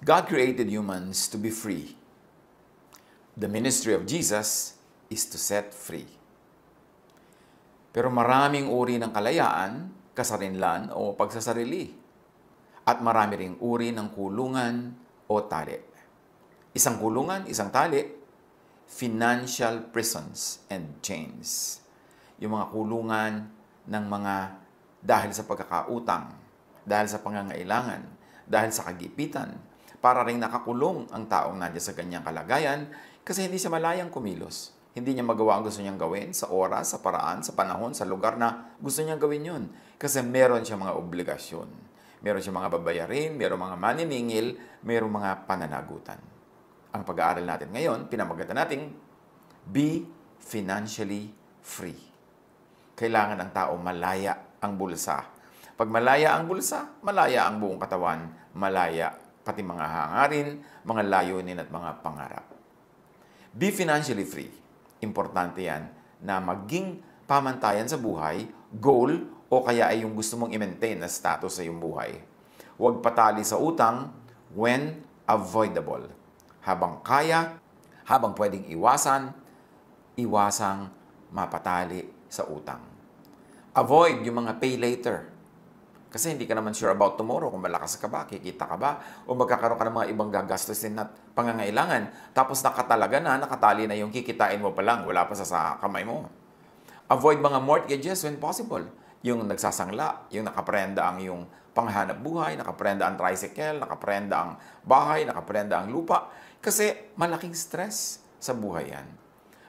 God created humans to be free. The ministry of Jesus is to set free. Pero maraming uri ng kalayaan, kasarinlan o pagsasarili. At marami ring uri ng kulungan o tali. Isang kulungan, isang tali, financial prisons and chains. Yung mga kulungan ng mga dahil sa pagkakautang, dahil sa pangangailangan, dahil sa kagipitan, para ring nakakulong ang taong nandiyan sa ganyang kalagayan kasi hindi siya malayang kumilos. Hindi niya magawa ang gusto niyang gawin sa oras, sa paraan, sa panahon, sa lugar na gusto niyang gawin yun. Kasi meron siya mga obligasyon. Meron siya mga babayarin, meron mga maniningil, meron mga pananagutan. Ang pag-aaral natin ngayon, pinamagatan natin, be financially free. Kailangan ng tao malaya ang bulsa. Pag malaya ang bulsa, malaya ang buong katawan, malaya pati mga hangarin, mga layunin at mga pangarap. Be financially free. Importante yan na maging pamantayan sa buhay, goal, o kaya ay yung gusto mong i-maintain na status sa iyong buhay. Huwag patali sa utang when avoidable. Habang kaya, habang pwedeng iwasang mapatali sa utang. Avoid yung mga pay later. Kasi hindi ka naman sure about tomorrow kung malakas ka ba, kikita ka ba, o magkakaroon ka ng mga ibang gagastusin at pangangailangan. Tapos nakatali na yung kikitain mo pa lang, wala pa sa kamay mo. Avoid mga mortgages when possible. Yung nagsasangla, yung nakaprenda ang yung panghanap buhay, nakaprenda ang tricycle, nakaprenda ang bahay, nakaprenda ang lupa. Kasi malaking stress sa buhay yan.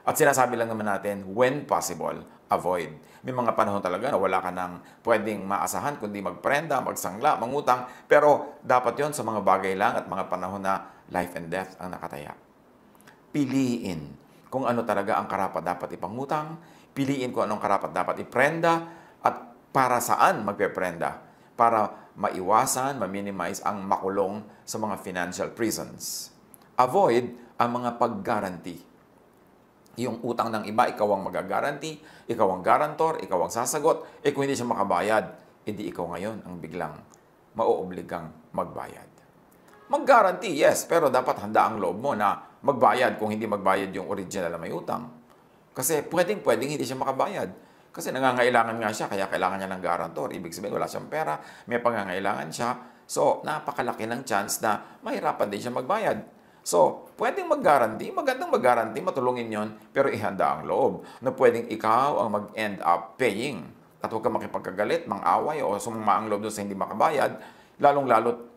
At sinasabi lang naman natin, when possible, avoid. May mga panahon talaga na wala ka nang pwedeng maasahan kundi magprenda, magsangla, mangutang. Pero dapat yon sa mga bagay lang at mga panahon na life and death ang nakataya. Piliin kung ano talaga ang karapat dapat ipangutang, piliin kung anong karapat dapat iprenda, at para saan magpeprenda para maiwasan, ma-minimize ang makulong sa mga financial prisons. Avoid ang mga pag-guarantee. Yung utang ng iba, ikaw ang mag-guarantee, ikaw ang garantor, ikaw ang sasagot, kung hindi siya makabayad, edi ikaw ngayon ang biglang mauobligang magbayad. Mag-guarantee, yes, pero dapat handa ang loob mo na magbayad kung hindi magbayad yung original na may utang. Kasi pwedeng hindi siya makabayad. Kasi nangangailangan nga siya, kaya kailangan niya ng garantor. Ibig sabihin, wala siyang pera, may pangangailangan siya. So, napakalaki ng chance na mahirapan din siya magbayad. So, pwedeng mag-guarantee, magandang mag-guarantee, matulungin yon, pero ihanda ang loob na pwedeng ikaw ang mag-end up paying. At huwag ka makipagkagalit, mang-away o sumama ang loob doon sa hindi makabayad, lalong-lalot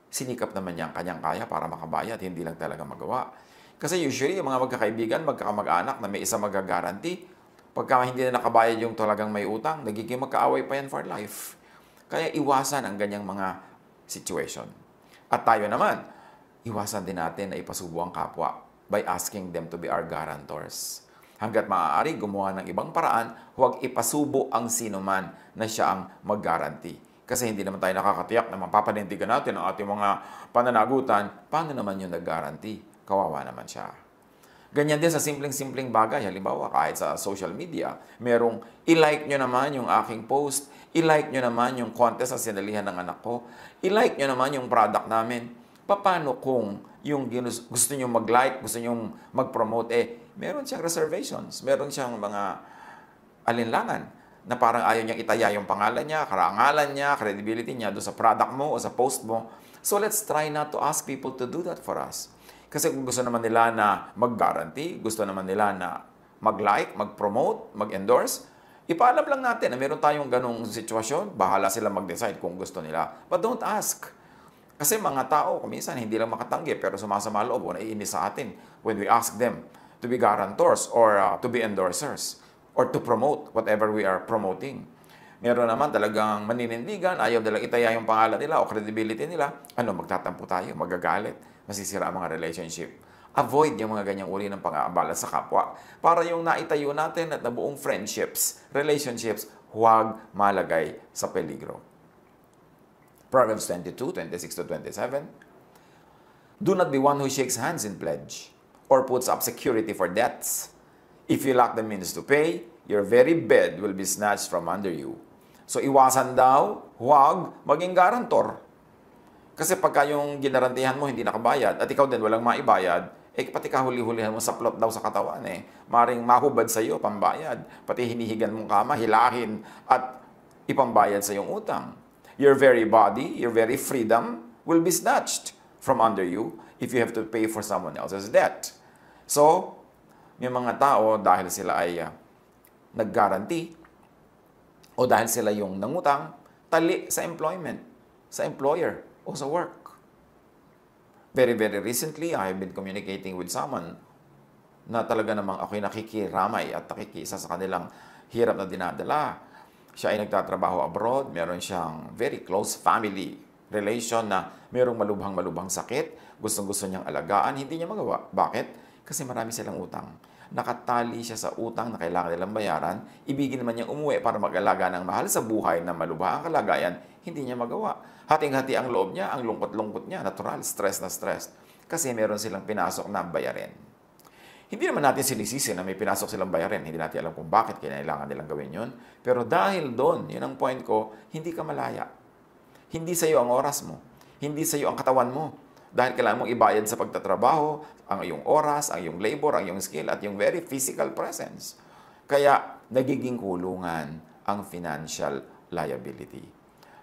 sinikap naman niya ang kanyang kaya para makabayad, hindi lang talaga magawa. Kasi usually, yung mga magkakaibigan, magkakamag-anak na may isa mag-guarantee, pagka hindi na nakabayad yung talagang may utang, nagiging magkaaway pa yan for life. Kaya iwasan ang ganyang mga situation. At tayo naman, iwasan din natin na ipasubo ang kapwa by asking them to be our guarantors. Hanggat maaari, gumawa ng ibang paraan, huwag ipasubo ang sinuman na siya ang mag-guarantee. Kasi hindi naman tayo nakakatiyak na mapapanindigan natin ang ating mga pananagutan. Paano naman yung nag-guarantee? Kawawa naman siya. Ganyan din sa simpleng-simpleng bagay. Halimbawa, kahit sa social media, merong i-like nyo naman yung aking post, i-like nyo naman yung contest sa sinalihan ng anak ko, i-like nyo naman yung product namin. Paano kung yung gusto nyo mag-like, gusto nyo mag-promote, meron siyang reservations, meron siyang mga alinlangan na parang ayaw niyang itaya yung pangalan niya, karangalan niya, credibility niya doon sa product mo o sa post mo. So let's try not to ask people to do that for us. Kasi kung gusto naman nila na mag-guarantee, gusto naman nila na mag-like, mag-promote, mag-endorse, ipaalam lang natin na meron tayong ganong sitwasyon, bahala sila mag-decide kung gusto nila. But don't ask. Kasi mga tao, kuminsan, hindi lang makatanggi, pero sumasama loob o naiinis sa atin when we ask them to be guarantors or to be endorsers or to promote whatever we are promoting. Meron naman talagang maninindigan, ayaw nilang itaya yung pangalan nila o credibility nila. Magtatampo tayo, magagalit, masisira ang mga relationship. Avoid yung mga ganyang uri ng pang-aabala sa kapwa para yung naitayo natin at nabuong friendships, relationships, huwag malagay sa peligro. Proverbs 22:26-27. Do not be one who shakes hands in pledge or puts up security for debts. If you lack the means to pay, your very bed will be snatched from under you. So iwasan daw, huwag maging garantor. Kasi pagka yung ginarantihan mo hindi nakabayad at ikaw din walang maibayad, pati kahuli-hulihan mo sa plot daw sa katawan maring mahubad sa iyo pambayad. Pati hinihigan mong kama, hilahin at ipambayad sa iyong utang. Your very body, your very freedom will be snatched from under you if you have to pay for someone else's debt. So, may mga tao dahil sila ay nag-guarantee o dahil sila yung nangutang, tali sa employment, sa employer o sa work. Very, very recently, I have been communicating with someone na talaga namang ako'y nakikiramay at nakikisa sa kanilang hirap na dinadala. Siya ay nagtatrabaho abroad, meron siyang very close family relation na merong malubhang-malubhang sakit, gustong-gusto niyang alagaan, hindi niya magawa. Bakit? Kasi marami silang utang. Nakatali siya sa utang na kailangan nilang bayaran, ibigin naman niyang umuwi para mag-alaga ng mahal sa buhay na malubha ang kalagayan, hindi niya magawa. Hating-hati ang loob niya, ang lungkot-lungkot niya, natural, stress na stress. Kasi meron silang pinasok na bayarin. Hindi naman natin sinisisi na may pinasok silang bayarin. Hindi natin alam kung bakit kailangan nilang gawin yun. Pero dahil doon, yun ang point ko, hindi ka malaya. Hindi sa iyo ang oras mo. Hindi sa iyo ang katawan mo. Dahil kailangan mong ibayad sa pagtatrabaho, ang iyong oras, ang iyong labor, ang iyong skill, at yung very physical presence. Kaya nagiging kulungan ang financial liability.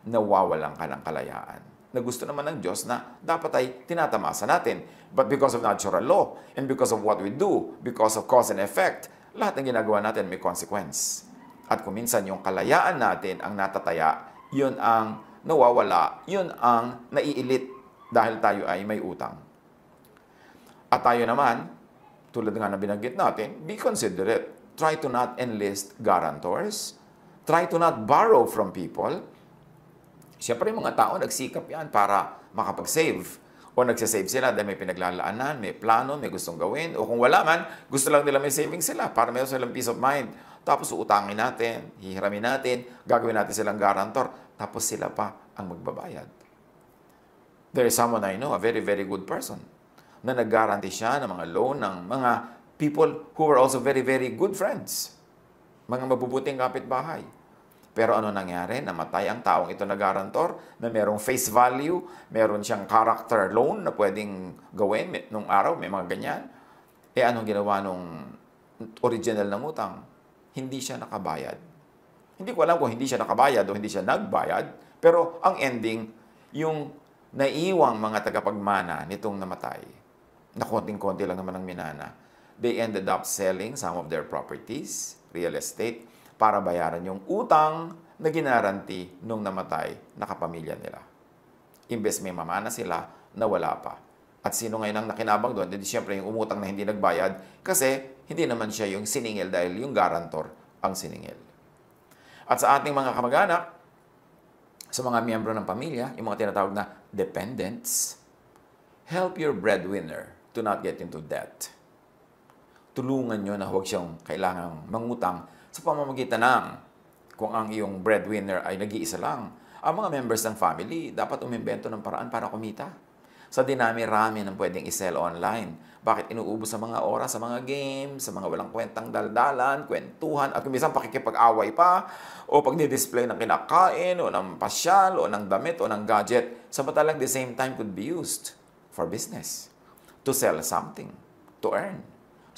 Nawawalan ka ng kalayaan. Na gusto naman ng Diyos na dapat ay tinatamasa natin. But because of natural law, and because of what we do, because of cause and effect, lahat ng ginagawa natin may consequence. At kung minsan yung kalayaan natin ang natataya, yun ang nawawala, yun ang naiilit dahil tayo ay may utang. At tayo naman, tulad nga na binanggit natin, be considerate. Try to not enlist guarantors. Try to not borrow from people. Siyempre, yung mga tao, nagsikap yan para makapag-save. O nagsasave sila dahil may pinaglalaanan, may plano, may gustong gawin. O kung wala man, gusto lang nila may savings sila para meron silang peace of mind. Tapos uutangin natin, hihiramin natin, gagawin natin silang guarantor. Tapos sila pa ang magbabayad. There is someone I know, a very, very good person, na nag-guarantee siya ng mga loan ng mga people who were also very, very good friends. Mga mabubuting kapitbahay. Pero ano nangyari? Namatay ang taong ito na guarantor na merong face value, meron siyang character loan na pwedeng gawin nung araw, may mga ganyan. Anong ginawa nung original ng utang? Hindi siya nakabayad. Hindi ko alam kung hindi siya nakabayad o hindi siya nagbayad, pero ang ending, yung naiwang mga tagapagmana nitong namatay, na konting-konti lang naman ang minana, they ended up selling some of their properties, real estate, para bayaran yung utang na ginaranti nung namatay na kapamilya nila. Imbes may mamana sila na wala pa. At sino ngayon ang nakinabang doon? Hindi siyempre yung umutang na hindi nagbayad kasi hindi naman siya yung siningil dahil yung guarantor ang siningil. At sa ating mga kamag-anak, sa mga miyembro ng pamilya, yung mga tinatawag na dependents, help your breadwinner to not get into debt. Tulungan nyo na huwag siyang kailangang mangutang sa pamamagitan ng kung ang iyong breadwinner ay nag-iisa lang. Ang mga members ng family dapat umimbento ng paraan para kumita. Sa dinami-rami ng pwedeng isell online. Bakit inuubos sa mga oras, sa mga games, sa mga walang kwentang daldalan, kwentuhan, at minsan pakikipag-away pa, o pag-display ng kinakain, o ng pasyal, o ng damit, o ng gadget, samantalang the same time could be used for business. To sell something. To earn.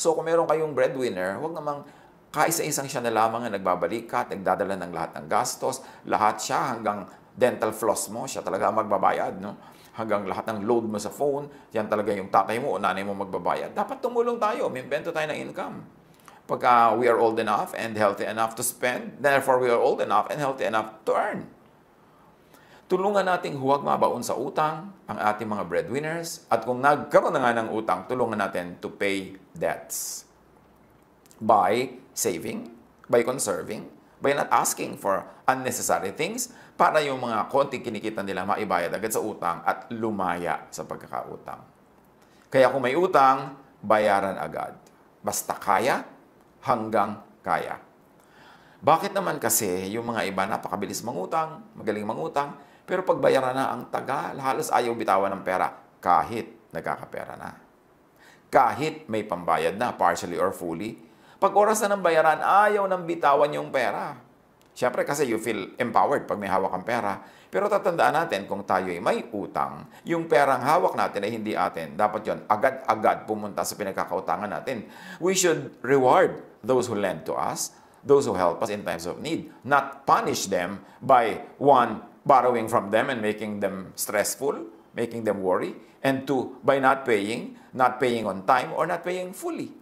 So kung meron kayong breadwinner, huwag namang kaisa-isang siya na lamang ang nagbabalikat, nagdadala ng lahat ng gastos, lahat siya hanggang dental floss mo, siya talaga ang magbabayad, no? Hanggang lahat ng load mo sa phone, yan talaga yung tatay mo o nanay mo magbabayad. Dapat tumulong tayo, may invento tayo ng income. Pagka we are old enough and healthy enough to spend, therefore we are old enough and healthy enough to earn. Tulungan nating huwag mabaon sa utang ang ating mga breadwinners at kung nagkaroon na nga ng utang, tulungan natin to pay debts. By saving, by conserving, by not asking for unnecessary things para yung mga konting kinikita nila maibayad agad sa utang at lumaya sa pagkakautang. Kaya kung may utang, bayaran agad. Basta kaya, hanggang kaya. Bakit naman kasi yung mga iba napakabilis mangutang, magaling mangutang, pero pag bayaran na ang tagal, halos ayaw bitawan ng pera kahit nagkakapera na. Kahit may pambayad na, partially or fully, pag oras na ng bayaran, ayaw nang bitawan yung pera. Siyempre kasi you feel empowered pag may hawak kang pera. Pero tatandaan natin kung tayo ay may utang, yung perang hawak natin ay hindi atin. Dapat yon agad-agad pumunta sa pinagkakautangan natin. We should reward those who lend to us, those who help us in times of need. Not punish them by one, borrowing from them and making them stressful, making them worry. And two, by not paying on time, or not paying fully.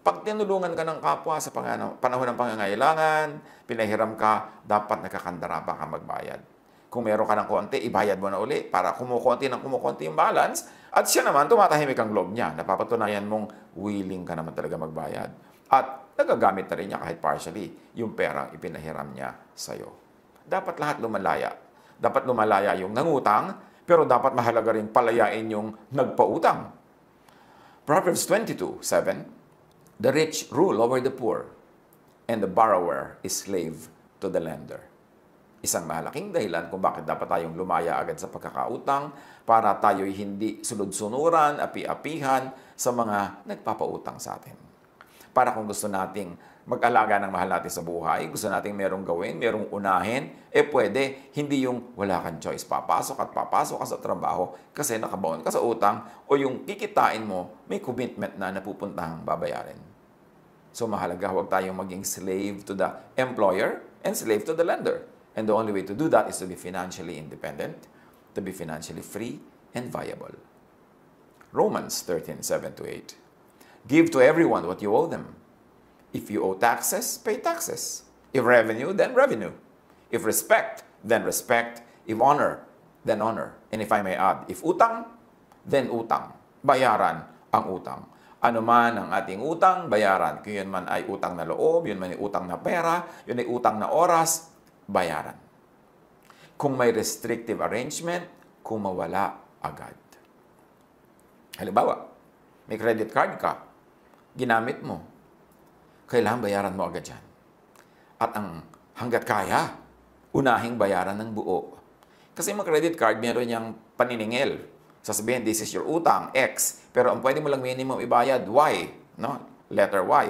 Pag tinulungan ka ng kapwa sa panahon ng pangangailangan, pinahiram ka, dapat nakakandara pa ka magbayad. Kung meron ka ng konti, ibayad mo na uli para kumukonti yung balance. At siya naman, tumatahimik ang loob niya. Napapatunayan mong willing ka naman talaga magbayad. At nagagamit na rin niya kahit partially yung perang ipinahiram niya sa'yo. Dapat lahat lumalaya. Dapat lumalaya yung nangutang, pero dapat mahalaga rin palayain yung nagpautang. Proverbs 22:7, the rich rule over the poor, and the borrower is slave to the lender. Isang malaking dahilan kung bakit dapat tayong lumaya agad sa pagkakautang para tayo'y hindi sunod-sunuran, api-apihan sa mga nagpapautang sa atin. Para kung gusto nating mag-alaga ng mahal natin sa buhay, gusto nating merong gawin, merong unahin, pwede, hindi yung wala kang choice. Papasok ka sa trabaho kasi nakabaon ka sa utang o yung kikitain mo, may commitment na napupuntahang babayarin. So mahalaga, huwag tayong maging slave to the employer and slave to the lender. And the only way to do that is to be financially independent, to be financially free and viable. Romans 13:7-8. Give to everyone what you owe them. If you owe taxes, pay taxes. If revenue, then revenue. If respect, then respect. If honor, then honor. And if I may add, if utang, then utang. Bayaran ang utang. Ano man ang ating utang, bayaran. Kung yun man ay utang na loob, yun man ay utang na pera, yun ay utang na oras, bayaran. Kung may restrictive arrangement, kung mawala agad. Halimbawa, may credit card ka, ginamit mo, kailangan bayaran mo agad yan. At ang hanggat kaya, unahing bayaran ng buo. Kasi mga credit card, meron niyang paniningil. Sasabihin, this is your utang, X. Pero ang pwede mo lang minimum ibayad, Y. No? Letter Y.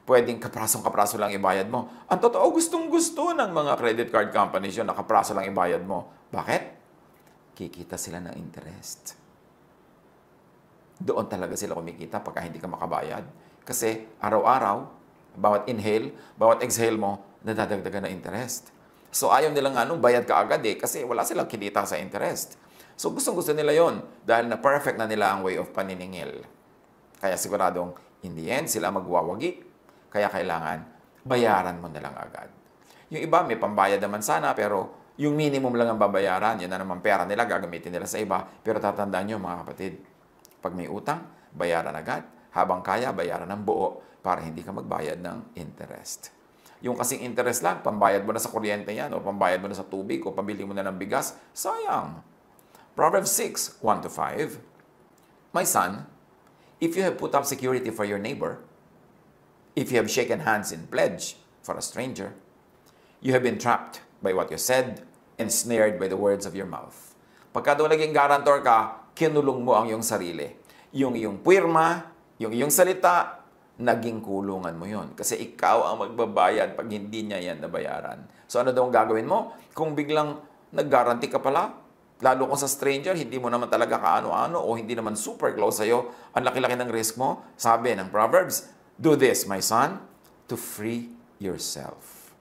Pwedeng kaprasong-kapraso lang ibayad mo. Ang totoo, gustong-gusto ng mga credit card companies yun, nakapraso lang ibayad mo. Bakit? Kikita sila ng interest. Doon talaga sila kumikita pagka hindi ka makabayad. Kasi araw-araw, bawat inhale, bawat exhale mo, nadadagdagan na interest. So ayaw nilang bayad ka agad kasi wala silang kinita sa interest. So gustong-gusto nila yon dahil na perfect na nila ang way of paniningil. Kaya siguradong in the end, sila magwawagi. Kaya kailangan, bayaran mo na lang agad. Yung iba, may pambayad naman sana, pero yung minimum lang ang babayaran, yun na naman pera nila, gagamitin nila sa iba. Pero tatandaan nyo, mga kapatid, pag may utang, bayaran agad. Habang kaya, bayaran ng buo para hindi ka magbayad ng interest. Yung kasing interest lang, pambayad mo na sa kuryente yan, o pambayad mo na sa tubig, o pabili mo na ng bigas, sayang. Proverbs 6:1-5, my son, if you have put up security for your neighbor, if you have shaken hands in pledge for a stranger, you have been trapped by what you said and snared by the words of your mouth. Pagka doon naging guarantor ka, kinulong mo ang iyong sarili. Yung iyong puwerma, yung iyong salita, naging kulungan mo yon. Kasi ikaw ang magbabayad pag hindi niya yan nabayaran. So ano daw ang gagawin mo? Kung biglang nag-guarantee ka pala, lalo kung sa stranger, hindi mo naman talaga kaano-ano o hindi naman super close sa'yo, ang laki-laki ng risk mo, sabi ng Proverbs, do this, my son, to free yourself.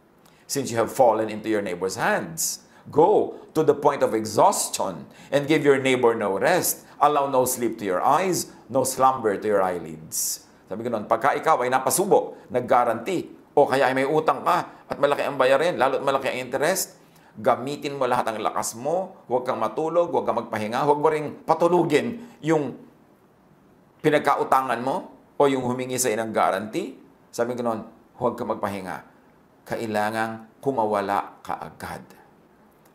Since you have fallen into your neighbor's hands, go to the point of exhaustion and give your neighbor no rest. Allow no sleep to your eyes, no slumber to your eyelids. Sabi ko noon, pagka ikaw ay napasubo, nag-guarantee, o kaya ay may utang ka at malaki ang bayarin, lalo't malaki ang interest, gamitin mo lahat ng lakas mo, huwag kang matulog, huwag kang magpahinga, huwag mo ring patulugin yung pinagkautangan mo o yung humingi sa inang guarantee. Sabi ko noon, huwag kang magpahinga. Kailangang kumawala ka agad.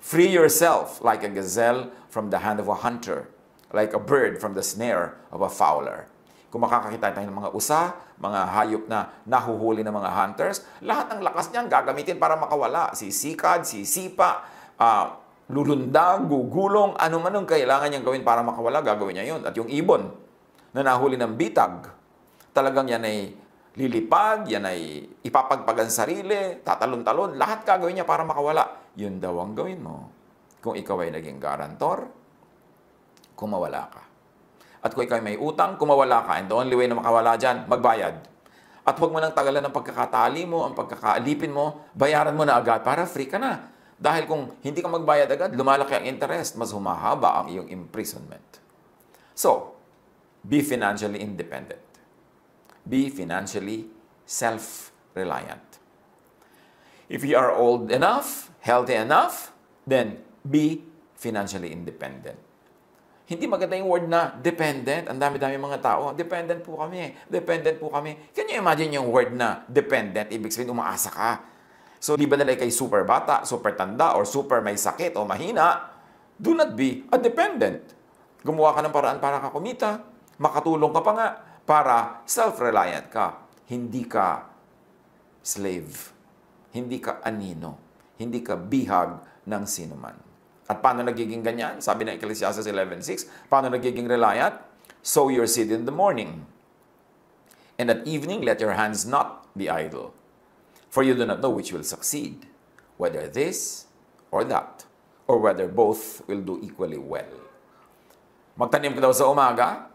Free yourself like a gazelle from the hand of a hunter, like a bird from the snare of a fowler. Kung makakakita tayo ng mga usa, mga hayop na nahuhuli ng mga hunters, lahat ng lakas niyan gagamitin para makawala. Sisikad, sisipa, lulundag, gugulong, ano man ang kailangan niyang gawin para makawala, gagawin niya yun. At yung ibon na nahuli ng bitag, talagang yan ay lilipad, yan ay ipapagpagan sarili, tatalon-talon, lahat gagawin niya para makawala. Yun daw ang gawin mo. Kung ikaw ay naging garantor, kung mawala ka. At kung ikaw ay may utang, kung mawala ka, and the only way na makawala dyan, magbayad. At huwag mo nang tagalan ng pagkakatali mo, ang pagkakaalipin mo, bayaran mo na agad para free ka na. Dahil kung hindi ka magbayad agad, lumalaki ang interest, mas humahaba ang iyong imprisonment. So, be financially independent. Be financially self-reliant. If you are old enough, healthy enough, then be financially independent. Hindi maganda yung word na dependent. Ang dami-dami mga tao, dependent po kami. Dependent po kami. Can you imagine yung word na dependent? Ibig sabihin, umaasa ka. So, di ba nila kay super bata, super tanda, or super may sakit o mahina? Do not be a dependent. Gumawa ka ng paraan para ka kumita. Makatulong ka pa nga para self-reliant ka. Hindi ka slave. Hindi ka anino. Hindi ka bihag ng sinuman. At paano nagiging ganyan? Sabi ng Ecclesiastes 11:6, paano nagiging reliant? Sow your seed in the morning. And at evening, let your hands not be idle. For you do not know which will succeed, whether this or that, or whether both will do equally well. Magtanim ka daw sa umaga,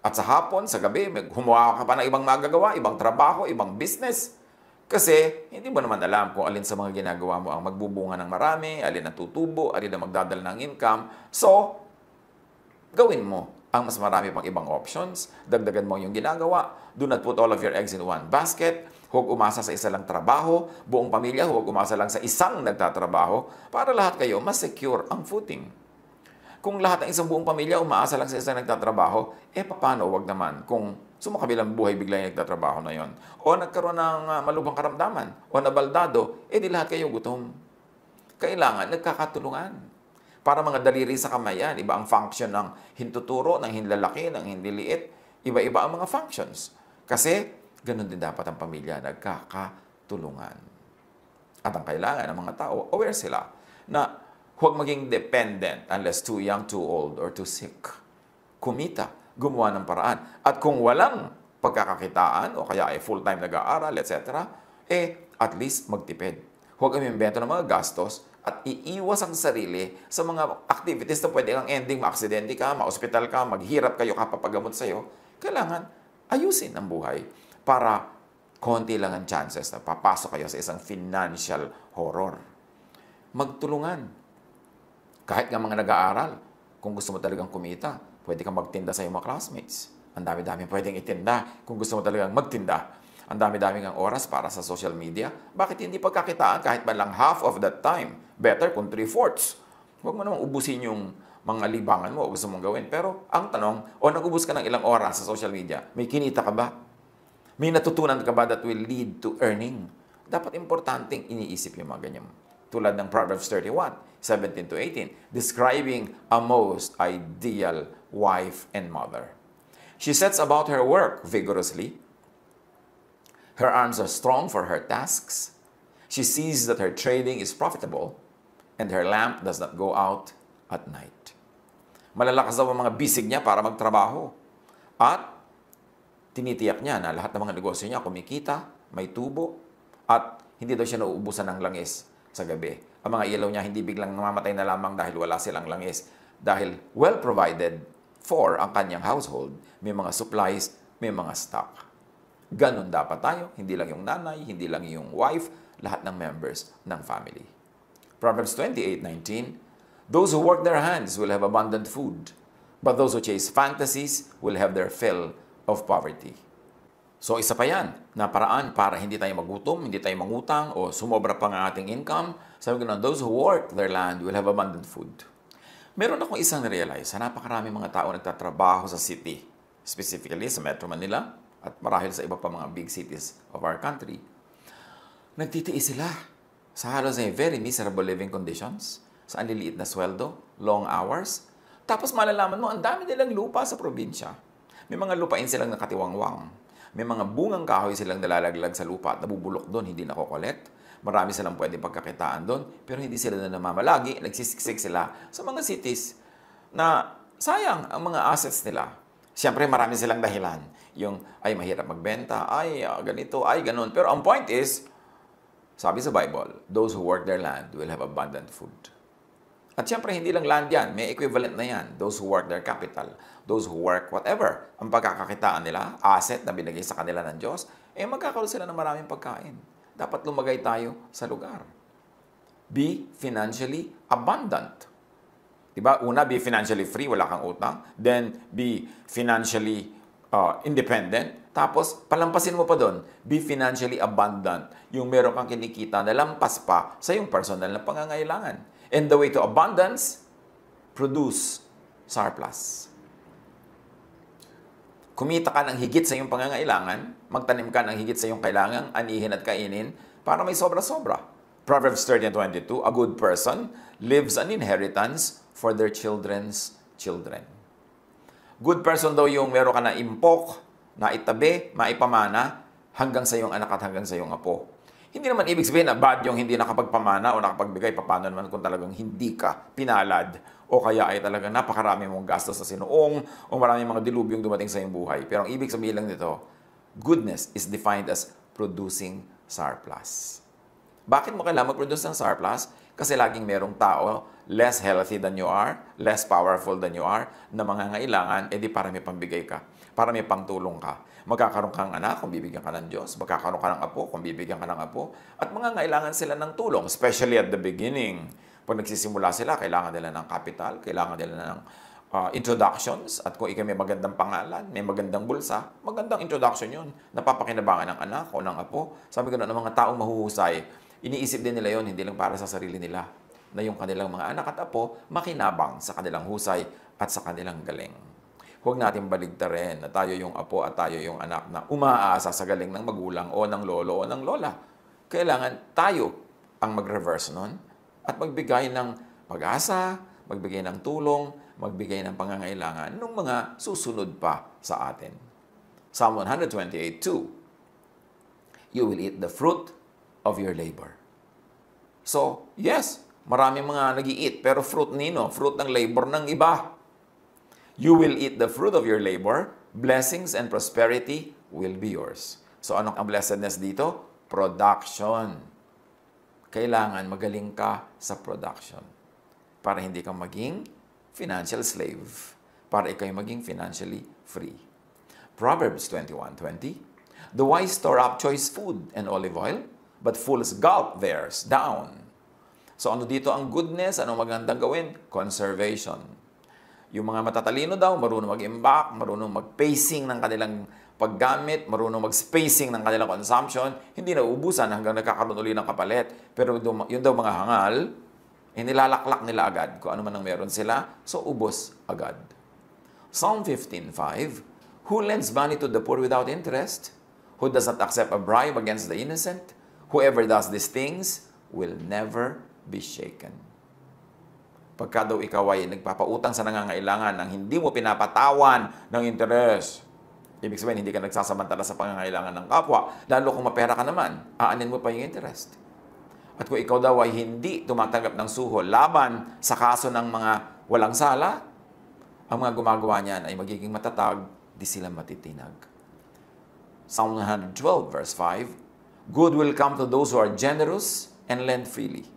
at sa hapon, sa gabi, humuha ka pa ng ibang magagawa, ibang trabaho, ibang business. Kasi, hindi mo naman alam kung alin sa mga ginagawa mo ang magbubunga ng marami, alin ang tutubo, alin ang magdadala ng income. So, gawin mo ang mas marami pang ibang options. Dagdagan mo yung ginagawa. Do not put all of your eggs in one basket. Huwag umasa sa isa lang trabaho. Buong pamilya, huwag umasa lang sa isang nagtatrabaho para lahat kayo mas secure ang footing. Kung lahat ng isang buong pamilya umaasa lang sa isang nagtatrabaho, paano? Huwag naman. Kung sumakabilang buhay bigla yung nagtatrabaho na yon. O nagkaroon ng malubhang karamdaman. O nabaldado, di lahat kayo gutom. Kailangan nagkakatulungan. Para mga daliri sa kamayan, iba ang function ng hintuturo, ng hinlalaki, ng hinliliit. Iba-iba ang mga functions. Kasi, ganun din dapat ang pamilya, nagkakatulungan. At ang kailangan ng mga tao, aware sila na huwag maging dependent unless too young, too old, or too sick. Kumita, gumawa ng paraan. At kung walang pagkakakitaan, o kaya ay full-time nag-aaral, etc., at least magtipid. Huwag kami imbento ng mga gastos at iiwas ang sarili sa mga activities na pwede kang ending, ma-aksidente ka, ma-hospital ka, maghirap kayo kapapagamot sa'yo. Kailangan ayusin ang buhay para konti lang ang chances na papasok kayo sa isang financial horror. Magtulungan. Kahit nga mga nag-aaral, kung gusto mo talagang kumita, pwede kang magtinda sa iyong mga classmates. Ang dami-dami pwedeng itinda kung gusto mo talagang magtinda. Ang dami-dami ng oras para sa social media. Bakit hindi pagkakitaan kahit man lang half of that time? Better kung 3/4. Huwag mo namang ubusin yung mga libangan mo o gusto mong gawin. Pero ang tanong, nag-ubus ka ng ilang oras sa social media, may kinita ka ba? May natutunan ka ba that will lead to earning? Dapat importanteng iniisip yung mga ganyan. Tulad ng Proverbs 31:17-18, describing a most ideal wife and mother. She sets about her work vigorously. Her arms are strong for her tasks. She sees that her trading is profitable, and her lamp does not go out at night. Malalakas daw ang mga bisig niya para magtrabaho. At tinitiyak niya na lahat ng mga negosyo niya kumikita, may tubo, at hindi daw siya nauubusan ng langis sa gabi. Ang mga ilaw niya hindi biglang namamatay na lamang dahil wala silang langis. Dahil well provided for ang kanyang household, may mga supplies, may mga stock. Ganon dapat tayo, hindi lang yung nanay, hindi lang yung wife, lahat ng members ng family. Proverbs 28:19, those who work their hands will have abundant food, but those who chase fantasies will have their fill of poverty. So isa pa yan, na paraan para hindi tayo magutom, hindi tayo mangutang, o sumobra pa ang ating income. Sabi ko na, those who work their land will have abundant food. Meron akong isang realize, napakarami mga tao nagtatrabaho sa city, specifically sa Metro Manila, at marahil sa iba pa mga big cities of our country. Nagtitiis sila sa halos ay very miserable living conditions, sa anliliit na sweldo, long hours. Tapos malalaman mo, ang dami nilang lupa sa probinsya. May mga lupain silang nakatiwangwang. May mga bungang kahoy silang nalalaglag sa lupa at nabubulok doon, hindi nakokolekt. Marami silang pwedeng pagkakitaan doon, pero hindi sila na namamalagi. Nagsisiksik sila sa mga cities na sayang ang mga assets nila. Siyempre, marami silang dahilan. Yung, ay, mahirap magbenta, ay, ganito, ay, ganun. Pero ang point is, sabi sa Bible, those who work their land will have abundant food. At siyempre, hindi lang land yan. May equivalent na yan. Those who work their capital, those who work whatever, ang pagkakakitaan nila, asset na binigay sa kanila ng Diyos, magkakaroon sila ng maraming pagkain. Dapat lumagay tayo sa lugar. Be financially abundant. Diba? Una, be financially free, wala kang utang. Then, be financially independent. Tapos, palampasin mo pa doon, be financially abundant. Yung meron kang kinikita na lampas pa sa yung personal na pangangailangan. And the way to abundance, produce surplus. Kumita ka ng higit sa iyong pangangailangan, magtanim ka ng higit sa iyong kailangan, anihin at kainin, para may sobra-sobra. Proverbs 30:22, a good person leaves an inheritance for their children's children. Good person daw yung meron ka na impok, na itabi, maipamana, hanggang sa iyong anak at hanggang sa iyong apo. Hindi naman ibig sabihin na bad yung hindi nakapagpamana o nakapagbigay. Paano naman kung talagang hindi ka pinalad o kaya ay talagang napakarami mong gastos sa sinuong o maraming mga dilubyong dumating sa iyong buhay. Pero ang ibig sabihin lang nito, goodness is defined as producing surplus. Bakit mo kailangan mag-produce ng surplus? Kasi laging merong tao, less healthy than you are, less powerful than you are, na mangangailangan, edi para may pambigay ka, para may pangtulong ka. Magkakaroon kang anak kung bibigyan ka ng Diyos, magkakaroon ka ng apo kung bibigyan ka ng apo, at mangangailangan sila ng tulong, especially at the beginning. Pag nagsisimula sila, kailangan nila ng capital, kailangan nila ng introductions, at kung ikaw may magandang pangalan, may magandang bulsa, magandang introduction yun. Napapakinabangan ng anak o ng apo. Sabi ko na ng mga taong mahuhusay, iniisip din nila yon, hindi lang para sa sarili nila, na yung kanilang mga anak at apo makinabang sa kanilang husay at sa kanilang galing. Huwag natin baligtarin na tayo yung apo at tayo yung anak na umaasa sa galing ng magulang o ng lolo o ng lola. Kailangan tayo ang mag-reverse nun at magbigay ng pag-asa, magbigay ng tulong, magbigay ng pangangailangan ng mga susunod pa sa atin. Psalm 128:2, you will eat the fruit of your labor. So, yes, maraming mga nag-i-eat, pero fruit nino, fruit ng labor ng iba. You will eat the fruit of your labor, blessings and prosperity will be yours. So, anong ang blessedness dito? Production. Kailangan magaling ka sa production para hindi ka maging financial slave, para ikaw maging financially free. Proverbs 21:20, the wise store up choice food and olive oil, but fools gulp theirs down. So ano dito ang goodness? Anong magandang gawin? Conservation. Yung mga matatalino daw, marunong mag-imbak, marunong mag-pacing ng kanilang paggamit, marunong mag-spacing ng kanilang consumption, hindi na uubusan hanggang nagkakaroon uli ng kapalit. Pero yun daw mga hangal, nilalaklak nila agad kung ano man ang meron sila, so ubos agad. Psalm 15:5, who lends money to the poor without interest? Who does not accept a bribe against the innocent? Whoever does these things will never be shaken. Pagka daw ikaw ay nagpapautang sa nangangailangan nang hindi mo pinapatawan ng interes, ibig sabihin hindi ka nagsasamantala sa pangangailangan ng kapwa, lalo kung mapera ka naman, aanin mo pa yung interest. At kung ikaw daw ay hindi tumatanggap ng suhol laban sa kaso ng mga walang sala, ang mga gumagawa niyan ay magiging matatag, di sila matitinag. Psalm 112:5, good will come to those who are generous and lend freely,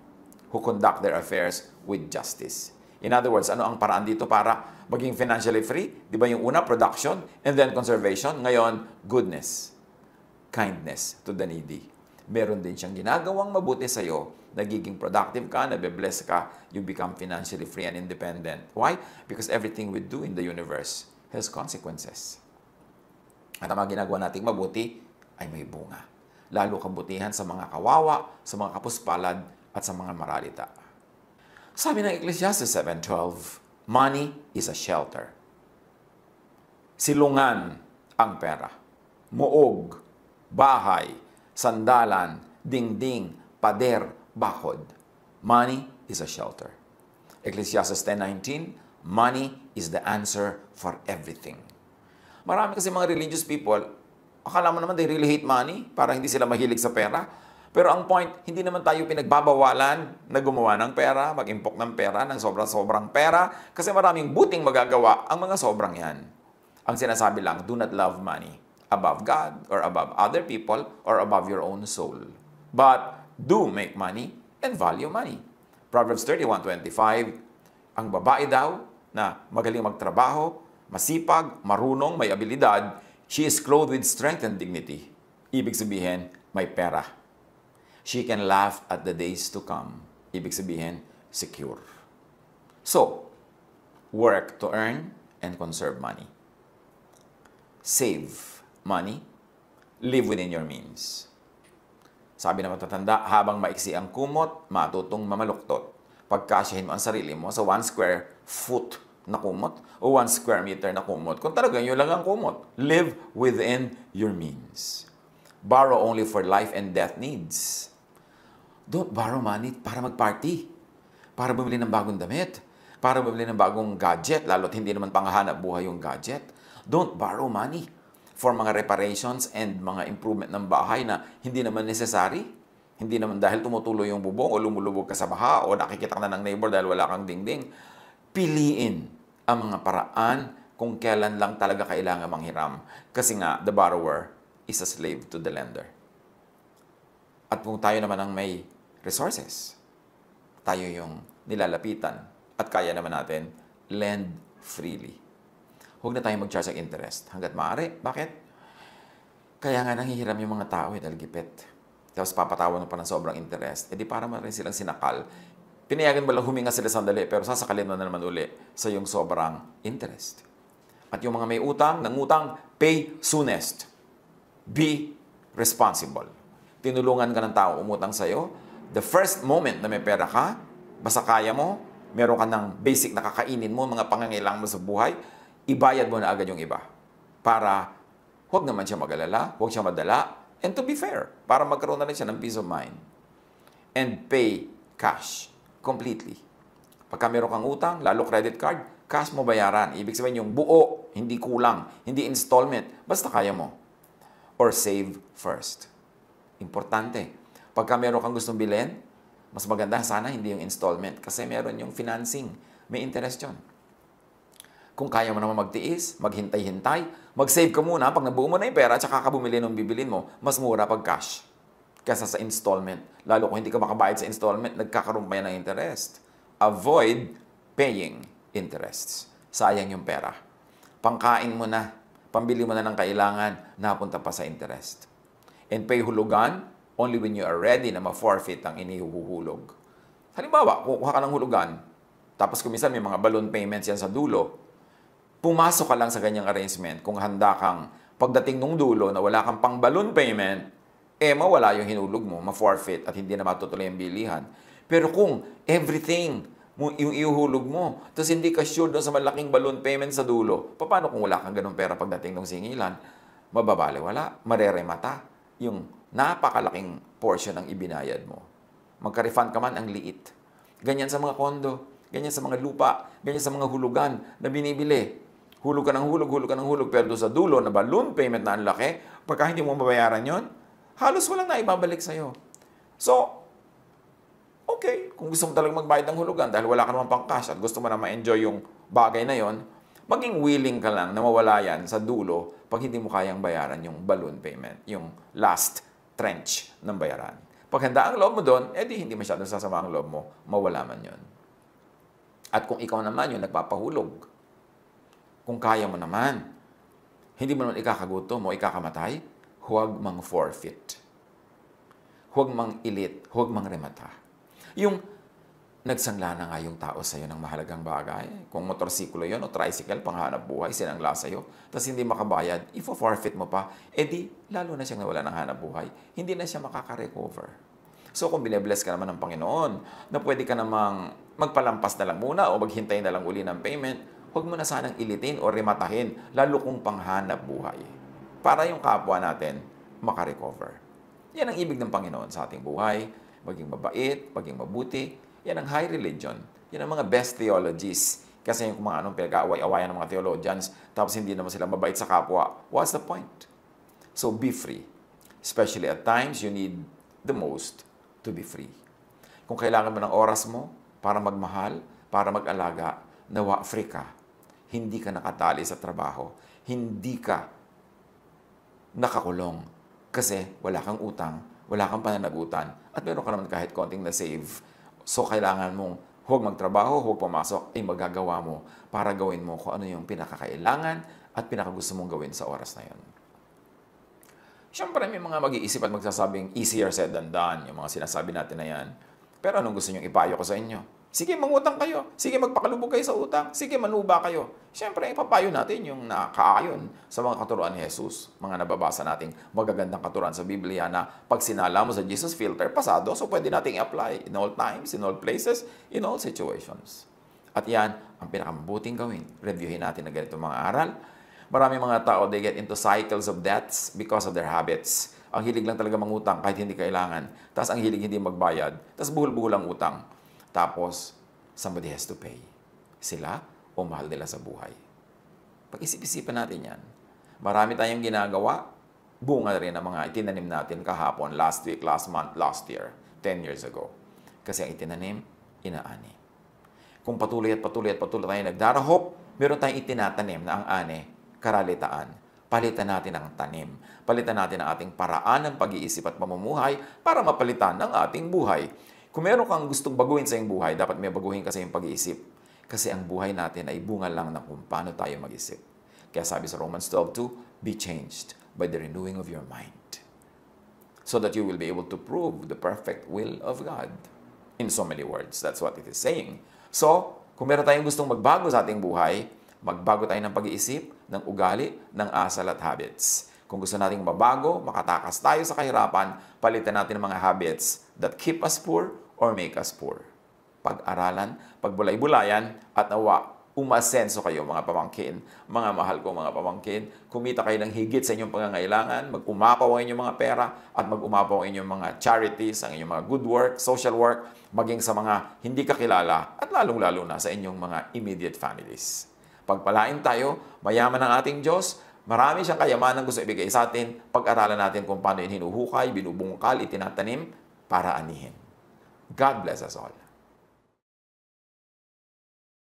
who conduct their affairs with justice. In other words, ano ang paraan dito para maging financially free? Di ba yung una, production, and then conservation. Ngayon, goodness, kindness to the needy. Meron din siyang ginagawang mabuti sa'yo, nagiging productive ka, nabe-bless ka, you become financially free and independent. Why? Because everything we do in the universe has consequences. At ang mga ginagawa nating mabuti ay may bunga. Lalo kabutihan sa mga kawawa, sa mga kapuspalad, at sa mga maralita. Sabi ng Ecclesiastes 7:12, money is a shelter. Silungan ang pera. Muog, bahay, sandalan, dingding, pader, bakod. Money is a shelter. Ecclesiastes 10:19, money is the answer for everything. Marami kasi mga religious people, akala mo naman they really hate money, para hindi sila mahilig sa pera. Pero ang point, hindi naman tayo pinagbabawalan na gumawa ng pera, mag-impok ng pera, ng sobrang pera, kasi maraming buting magagawa ang mga sobrang yan. Ang sinasabi lang, do not love money above God or above other people or above your own soul. But do make money and value money. Proverbs 31:25, ang babae daw na magaling magtrabaho, masipag, marunong, may abilidad, she is clothed with strength and dignity. Ibig sabihin, may pera. She can laugh at the days to come. Ibig sabihin, secure. So, work to earn and conserve money. Save money. Live within your means. Sabi na matatanda, habang maiksi ang kumot, matutong mamaluktot. Pagkasyahin mo ang sarili mo sa 1 square foot na kumot o 1 square meter na kumot. Kung talaga yun lang ang kumot, live within your means. Borrow only for life and death needs. Don't borrow money para mag-party, para bumili ng bagong damit, para bumili ng bagong gadget, lalo't hindi naman panghahanap buhay yung gadget. Don't borrow money for mga reparations and mga improvement ng bahay na hindi naman necessary. Hindi naman dahil tumutuloy yung bubong o lumulubog ka sa baha o nakikita ka na ng neighbor dahil wala kang dingding. Piliin ang mga paraan kung kailan lang talaga kailangan manghiram. Kasi nga, the borrower is a slave to the lender. At kung tayo naman ang may resources, tayo yung nilalapitan at kaya naman natin lend freely. Huwag na tayo mag-charge ng interest hanggat maaari. Bakit? Kaya nga nanghihiram yung mga tao dahil gipit. Tapos papatawan mo pa ng sobrang interest. E di para mo rin silang sinakal. Pinayagan mo lang huminga sila sandali pero sasakalin mo na naman uli sa yung sobrang interest. At yung mga may utang, nangutang, pay soonest. Be responsible. Tinulungan ka ng tao umutang sa'yo. The first moment na may pera ka, basta kaya mo, meron ka ng basic na kakainin mo, mga pangangailangan mo sa buhay, ibayad mo na agad yung iba. Para huwag naman siya mag-alala, huwag siya madala, and to be fair, para magkaroon na rin siya ng peace of mind. And pay cash completely. Pagka meron kang utang, lalo credit card, cash mo bayaran. Ibig sabihin yung buo, hindi kulang, hindi installment, basta kaya mo. Or save first. Importante. Pagka meron kang gustong bilhin, mas maganda sana hindi yung installment kasi meron yung financing. May interest yun. Kung kaya mo naman magtiis, maghintay-hintay, mag-save ka muna. Pag nabuo mo na yung pera, tsaka ka bumili ng bibilin mo, mas mura pag cash kaysa sa installment. Lalo kung hindi ka makabayad sa installment, nagkakaroon pa yan ng interest. Avoid paying interests. Sayang yung pera. Pangkain mo na, pambili mo na ng kailangan, napunta pa sa interest. And pay hulugan only when you are ready na ma-forfeit ang inihuhulog. Halimbawa, kukuha ka ng hulugan, tapos kumisan may mga balloon payments yan sa dulo, pumasok ka lang sa ganyang arrangement kung handa kang pagdating nung dulo na wala kang pang balloon payment, mawala yung hinulog mo, ma-forfeit at hindi na matutuloy ang bilihan. Pero kung everything, yung ihuhulog mo, tapos hindi ka sure doon sa malaking balloon payment sa dulo, paano kung wala kang ganun pera pagdating ng singilan? Mababali, wala, mareremata yung napakalaking portion ng ibinayad mo. Magka-refund ka man, ang liit. Ganyan sa mga kondo, ganyan sa mga lupa, ganyan sa mga hulugan na binibili. Hulog ka ng hulog, hulog ka ng hulog, pero doon sa dulo na balloon payment na ang laki, pagka hindi mo mabayaran yon, halos walang naibabalik sa'yo. So, okay, kung gusto mo talagang magbayad ng hulugan dahil wala ka naman pang cash at gusto mo na ma-enjoy yung bagay na yon, maging willing ka lang na mawala yan sa dulo pag hindi mo kayang bayaran yung balloon payment, yung last trench ng bayaran. Pag handa ang loob mo doon, edi hindi masyadong sasama ang loob mo, mawala man yon. At kung ikaw naman yung nagpapahulog, kung kaya mo naman, hindi mo naman ikakagutom o ikakamatay, huwag mang forfeit. Huwag mang ilit, huwag mang remata. Yung nagsangla na nga yung tao sa'yo ng mahalagang bagay. Kung motorsiklo yun o tricycle, panghanap buhay, sinangla sa'yo, tapos hindi makabayad, ifo-forfeit mo pa, edi lalo na siyang nawala ng hanap buhay. Hindi na siya makaka-recover. So kung binebless ka naman ng Panginoon, na pwede ka namang magpalampas na lang muna o maghintay na lang uli ng payment, huwag mo na sanang ilitin o rematahin, lalo kung panghanap buhay. Para yung kapwa natin makarecover. Yan ang ibig ng Panginoon sa ating buhay, maging mabait, maging mabuti. Yan ang high religion. Yan ang mga best theologies. Kasi yung mga anong pinag-aaway-awayan ng mga theologians, tapos hindi naman sila mabait sa kapwa. What's the point? So be free. Especially at times, you need the most to be free. Kung kailangan mo ng oras mo para magmahal, para mag-alaga, nawa free ka. hindi ka nakatali sa trabaho, hindi ka nakakulong kasi wala kang utang, wala kang pananagutan, at meron ka naman kahit konting na-save. So, kailangan mong huwag magtrabaho, huwag pumasok, ay magagawa mo para gawin mo kung ano yung pinakakailangan at pinakagusto mong gawin sa oras na yun. Siyempre, may mga mag-iisip at magsasabing easier said than done, yung mga sinasabi natin na yan. Pero anong gusto nyo ipayo ko sa inyo? Sige, mangutang kayo. Sige, magpakalubog kayo sa utang. Sige, manuba kayo. Siyempre, ipapayo natin yung nakaayon sa mga katuruan ni Jesus. Mga nababasa nating magagandang katuruan sa Biblia na pag sinala mo sa Jesus filter, pasado. So, pwede nating i-apply in all times, in all places, in all situations. At yan, ang pinakamabuting gawin. Reviewin natin na ganito mga aral. Maraming mga tao, they get into cycles of debts because of their habits. Ang hilig lang talaga mangutang kahit hindi kailangan. Tapos ang hilig hindi magbayad. Tapos buhol-buhol ang utang. Tapos, somebody has to pay. Sila o mahal nila sa buhay. Pag-isip-isipan natin yan. Marami tayong ginagawa. Bunga rin ang mga itinanim natin kahapon, last week, last month, last year, 10 years ago. Kasi ang itinanim, inaani. Kung patuloy at patuloy at patuloy tayo nagdarahop, meron tayong itinatanim na ang ani, karalitaan. Palitan natin ang tanim. Palitan natin ang ating paraan ng pag-iisip at pamumuhay para mapalitan ang ating buhay. Kung meron kang gustong baguhin sa iyong buhay, dapat may baguhin kasi yung pag-iisip. Kasi ang buhay natin ay bunga lang ng kung paano tayo mag-isip. Kaya sabi sa Romans 12:2, be changed by the renewing of your mind. So that you will be able to prove the perfect will of God. In so many words, that's what it is saying. So, kung meron tayong gustong magbago sa ating buhay, magbago tayo ng pag-iisip, ng ugali, ng asal at habits. Kung gusto nating mabago, makatakas tayo sa kahirapan, palitan natin ang mga habits that keep us poor or make us poor. Pag-aralan, pagbulay-bulayan, at nawa, umasenso kayo mga pamangkin, mga mahal ko mga pamangkin, kumita kayo ng higit sa inyong pangangailangan, mag-umapaw ang inyong mga pera, at mag-umapaw ang inyong mga charities, ang inyong mga good work, social work, maging sa mga hindi kakilala, at lalong-lalo na sa inyong mga immediate families. Pagpalain tayo, mayaman ang ating Diyos, marami siyang kayamanan gusto ibigay sa atin, pag-aralan natin kung paano yun hinuhukay, binubungkal, itinatanim, para anihin. God bless us all.